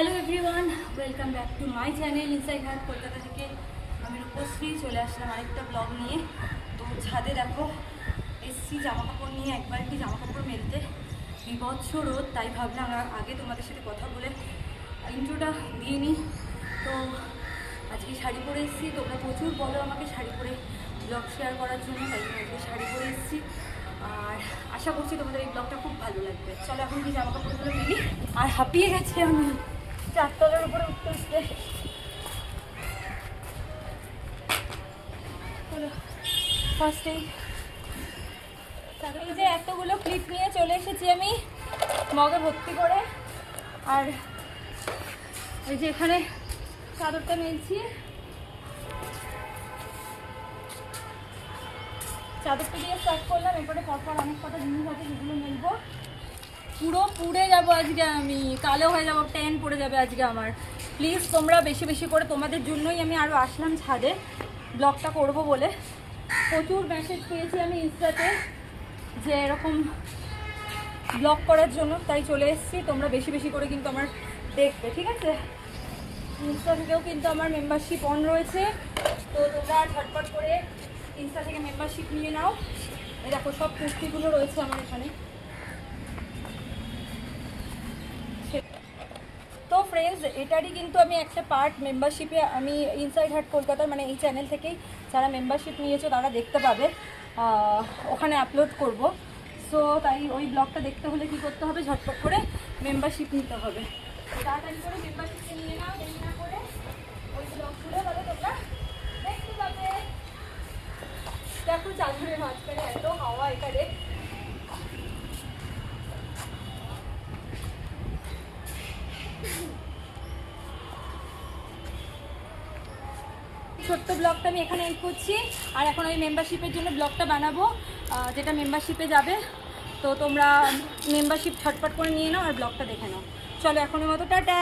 Hello everyone, welcome back to my channel inside heart. Kolkata থেকে আমি রূপশ্রী চলে আসলাম আরেকটা ব্লগ নিয়ে। তো ছাদে দেখো এসছি জামাকাপড় নিয়ে, একবার কি জামাকাপড় মেলতে, বিভৎস রোদ, তাই ভাবলাম আগে তোমাদের সাথে কথা বলে ইন্ট্রোটা দিয়ে নিই। তো আজকে শাড়ি পরে এসেছি, তোমরা প্রচুর বলো আমাকে শাড়ি পরে ব্লগ শেয়ার করার জন্য, তাই জন্য আজকে শাড়ি পরে এসেছি। আর আশা করছি তোমাদের এই ব্লগটা খুব ভালো লাগবে। চলো এখন কি জামা কাপড়গুলো মিলি। আর হাঁপিয়ে গেছি আমি চারতলার উপরে উঠতে উঠতে। ফার্স্টেই এই যে এতগুলো ক্লিপ নিয়ে চলে এসেছি আমি মগে ভর্তি করে। আর এই যে এখানে চাদরটা মেলছি, চাদরটা দিয়ে স্টার্ট করলাম। এরপরে পরপর অনেক কটা জিনিস আছে যেগুলো মেলবো। পুরো পুড়ে যাবো আজকে, আমি কালো হয়ে যাবো, ট্যান পড়ে যাবে আজকে আমার। প্লিজ তোমরা বেশি বেশি করে, তোমাদের জন্যই আমি আরও আসলাম ছাদে ব্লগটা করব বলে। প্রচুর মেসেজ পেয়েছি আমি ইনস্টাতে যে এরকম ব্লগ করার জন্য, তাই চলে এসেছি। তোমরা বেশি বেশি করে কিন্তু আমার দেখবে, ঠিক আছে? ইনস্টা থেকেও কিন্তু আমার মেম্বারশিপ অন রয়েছে, তো তোমরা ঝটপট করে ইনস্টা থেকে মেম্বারশিপ নিয়ে নাও। এই দেখো সব কুর্তিগুলো রয়েছে আমার এখানে। তো ফ্রেন্ডস, এটারই কিন্তু আমি একটা পার্ট মেম্বারশিপে, আমি ইনসাইড হার্ট কলকাতার মানে এই চ্যানেল থেকেই যারা মেম্বারশিপ নিয়েছো তারা দেখতে পাবে, ওখানে আপলোড করব। সো তাই ওই ব্লগটা দেখতে হলে কী করতে হবে, ঝটপট করে মেম্বারশিপ নিতে হবে। তাড়াতাড়ি করে মেম্বারশিপে নিয়ে নাও, দেরি না করে ওই ব্লগগুলো তাহলে তোমরা দেখতে পাবে। দেখো চাদরের মাঝখানে এত হাওয়া এখানে। ছোট্ট ব্লগটা আমি এখানে এন্ড করছি। আর এখন ওই মেম্বারশিপের জন্য ব্লগটা বানাবো, যেটা মেম্বারশিপে যাবে। তো তোমরা মেম্বারশিপ ছটপট করে নিয়ে নাও আর ব্লগটা দেখে নাও। চলো এখনের মতো টাটা।